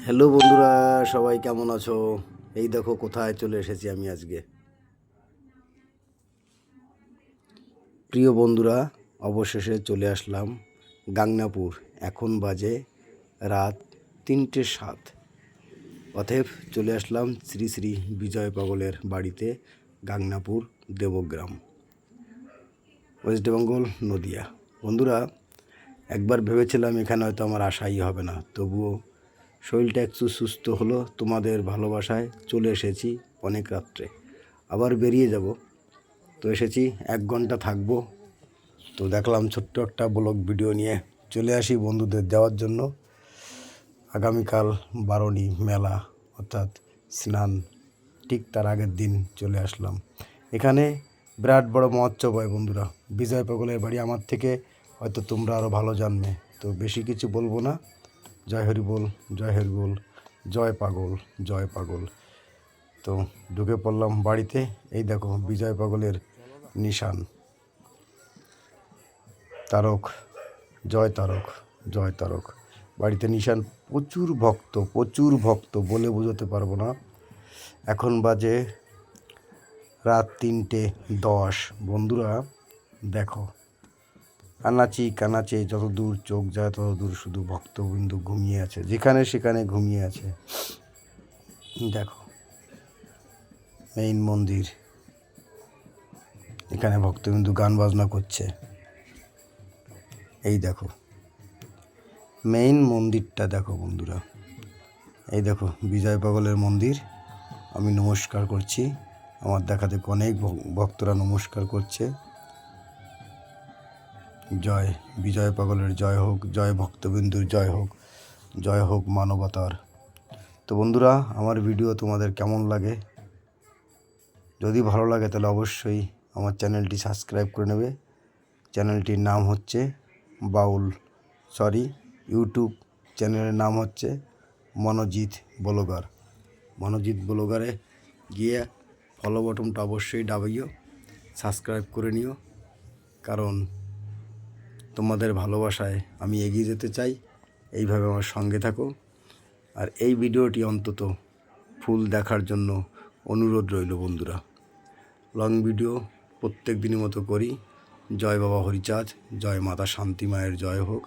Hello বন্ধুরা, সবাই কেমন আছো? এই দেখো কোথায় চলে এসেছি আমি আজকে। প্রিয় বন্ধুরা, অবশেষে চলে আসলাম গাংনাপুর। এখন বাজে রাত 3:07। অতএব চলে আসলাম শ্রী শ্রী বিজয় পাগলের বাড়িতে, গাংনাপুর, দেবগ্রাম, ওয়েস্ট বেঙ্গল, নদিয়া। বন্ধুরা, একবার ভেবেছিলাম এখানে হয়তো আমার আশাই হবে না, তবুও শরীরটা একটু সুস্থ হলো, তোমাদের ভালোবাসায় চলে এসেছি। অনেক রাত্রে আবার বেরিয়ে যাব, তো এসেছি 1 ঘন্টা থাকবো। তো দেখলাম ছোট্ট একটা ব্লগ ভিডিও নিয়ে চলে আসি বন্ধুদের দেওয়ার জন্য। আগামীকাল বারণী মেলা, অর্থাৎ স্নান, ঠিক তার আগের দিন চলে আসলাম। এখানে বিরাট বড় মহোৎসব হয় বন্ধুরা। বিজয় পাগলের বাড়ি আমার থেকে হয়তো তোমরা আরও ভালো জানবে, তো বেশি কিছু বলবো না। জয় হরি বল, জয় হরি বল, জয় পাগল, জয় পাগল। তো ঢুকে পড়লাম বাড়িতে। এই দেখো বিজয় পাগলের নিশান, তারক, জয় তারক, জয় তারক। বাড়িতে নিশান। প্রচুর ভক্ত বলে বোঝাতে পারবো না। এখন বাজে রাত 3:10। বন্ধুরা দেখো, কানাচে যত দূর চোখ যায় তত দূর শুধু ভক্তবিন্দু ঘুমিয়ে আছে, যেখানে সেখানে ঘুমিয়ে আছে। দেখো মেইন মন্দির, এখানে ভক্তবিন্দু গান বাজনা করছে। এই দেখো মেইন মন্দিরটা দেখো বন্ধুরা। এই দেখো বিজয় পাগলের মন্দির। আমি নমস্কার করছি, আমার দেখা দেখো অনেক ভক্তরা নমস্কার করছে। জয় বিজয় পাগলের জয় হোক, জয় ভক্তবিন্দুর জয় হোক, জয় হোক মানবতার। তো বন্ধুরা, আমার ভিডিও তোমাদের কেমন লাগে? যদি ভালো লাগে তাহলে অবশ্যই আমার চ্যানেলটি সাবস্ক্রাইব করে নেবে। চ্যানেলটির নাম হচ্ছে ইউটিউব চ্যানেলের নাম হচ্ছে মনোজিৎ ব্লগার। মনোজিৎ ব্লগারে গিয়ে ফলো বাটনটা অবশ্যই দাবিও, সাবস্ক্রাইব করে নিও, কারণ তোমাদের ভালোবাসায় আমি এগিয়ে যেতে চাই। এইভাবে আমার সঙ্গে থাকো। আর এই ভিডিওটি অন্তত ফুল দেখার জন্য অনুরোধ রইল বন্ধুরা। লং ভিডিও প্রত্যেক দিনের মতো করি। জয় বাবা হরিচাঁদ, জয় মাতা শান্তি মায়ের জয় হোক,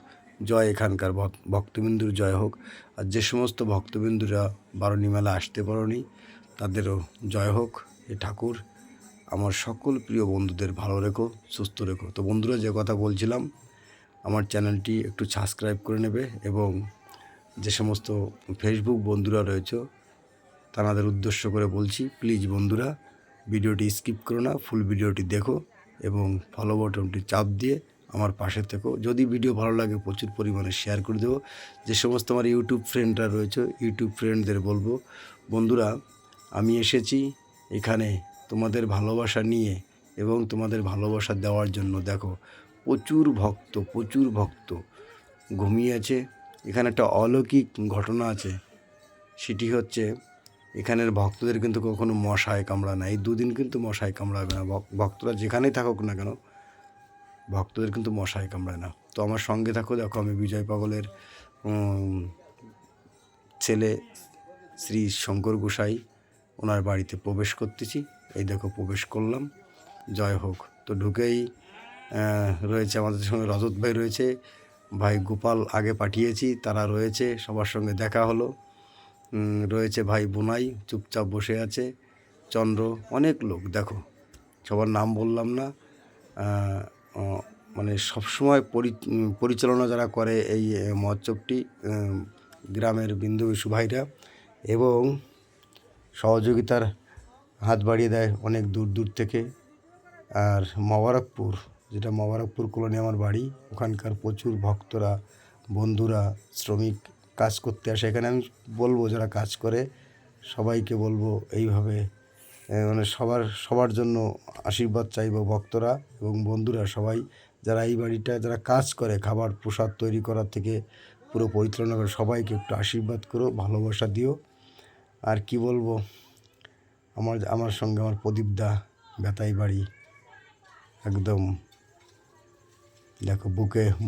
জয় এখানকার ভক্তবিন্দুর জয় হোক। আর যে সমস্ত ভক্তবিন্দুরা বারণী মেলা আসতে পারোনি তাদেরও জয় হোক। এ ঠাকুর আমার সকল প্রিয় বন্ধুদের ভালো রেখো, সুস্থ রেখো। তো বন্ধুরা, যে কথা বলছিলাম, আমার চ্যানেলটি একটু সাবস্ক্রাইব করে নেবে, এবং যে সমস্ত ফেসবুক বন্ধুরা রয়েছে তাদের উদ্দেশ্য করে বলছি, প্লিজ বন্ধুরা ভিডিওটি স্কিপ করো না, ফুল ভিডিওটি দেখো এবং ফলো বাটনটি চাপ দিয়ে আমার পাশে থেকো। যদি ভিডিও ভালো লাগে প্রচুর পরিমাণে শেয়ার করে দেবো। যে সমস্ত আমার ইউটিউব ফ্রেন্ডরা রয়েছে, ইউটিউব ফ্রেন্ডদের বলবো, বন্ধুরা আমি এসেছি এখানে তোমাদের ভালোবাসা নিয়ে এবং তোমাদের ভালোবাসা দেওয়ার জন্য। দেখো প্রচুর ভক্ত ঘুমিয়ে আছে। এখানে একটা অলৌকিক ঘটনা আছে, সেটি হচ্ছে এখানের ভক্তদের কিন্তু কখনো মশায় কামড়ায় না। এই দুদিন কিন্তু মশায় কামড়াবে না, ভক্তরা যেখানেই থাকুক না কেন, ভক্তদের কিন্তু মশায় কামড়ায় না। তো আমার সঙ্গে থাকো। দেখো আমি বিজয় পাগলের ছেলে শ্রী শঙ্কর গোসাই, ওনার বাড়িতে প্রবেশ করতেছি। এই দেখো প্রবেশ করলাম, জয় হোক। তো ঢুকেই রয়েছে আমাদের সঙ্গে রজত ভাই রয়েছে, ভাই গোপাল আগে পাঠিয়েছি, তারা রয়েছে, সবার সঙ্গে দেখা হলো। রয়েছে ভাই বোনাই চুপচাপ বসে আছে, চন্দ্র, অনেক লোক। দেখো সবার নাম বললাম না, মানে সবসময় পরিচালনা যারা করে এই মহোৎসবটি, গ্রামের বিন্দু বিশু ভাইরা, এবং সহযোগিতার হাত বাড়িয়ে দেয় অনেক দূর থেকে। আর মোবারকপুর কলোনি আমার বাড়ি, ওখানকার প্রচুর ভক্তরা, বন্ধুরা, শ্রমিক কাজ করতে আসে এখানে। আমি বলবো যারা কাজ করে সবাইকে বলবো এইভাবে, মানে সবার জন্য আশীর্বাদ চাইবো, ভক্তরা এবং বন্ধুরা সবাই যারা এই বাড়িটা যারা কাজ করে, খাবার প্রসাদ তৈরি করার থেকে পুরো পরিচালনা করে, সবাইকে একটু আশীর্বাদ করো, ভালোবাসা দিও। আর কি বলবো, আমার সঙ্গে আমার প্রদীপদা বেতাই বাড়ি, একদম দেখো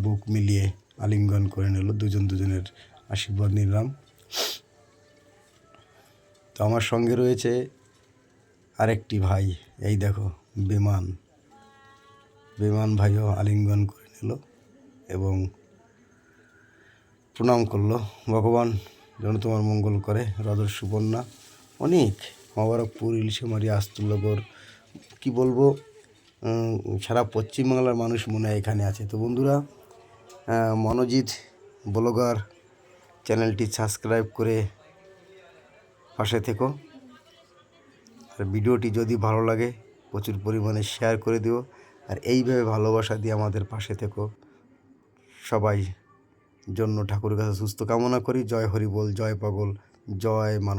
বুক মিলিয়ে আলিঙ্গন করে নিল, দুজনের আশীর্বাদ নিলাম। তো আমার সঙ্গে রয়েছে আরেকটি ভাই, এই দেখো বিমান ভাইও আলিঙ্গন করে নিল এবং প্রণাম করলো। ভগবান যেন তোমার মঙ্গল করে। রজত সুবর্ণা অনেক মোবারকপুর, ইলশেমারি, আস্তুলনগর, কি বলবো, সারা পশ্চিমবাংলার মানুষ মনে হয় এখানে আছে। তো বন্ধুরা, মনোজিৎ ব্লগার চ্যানেলটি সাবস্ক্রাইব করে পাশে থেকো। আর ভিডিওটি যদি ভালো লাগে প্রচুর পরিমাণে শেয়ার করে দিও। আর এইভাবে ভালোবাসা দিয়ে আমাদের পাশে থেকো। সবাই জন্য ঠাকুরের কাছে সুস্থ কামনা করি। জয় হরি বল, জয় পাগল, জয় মানব।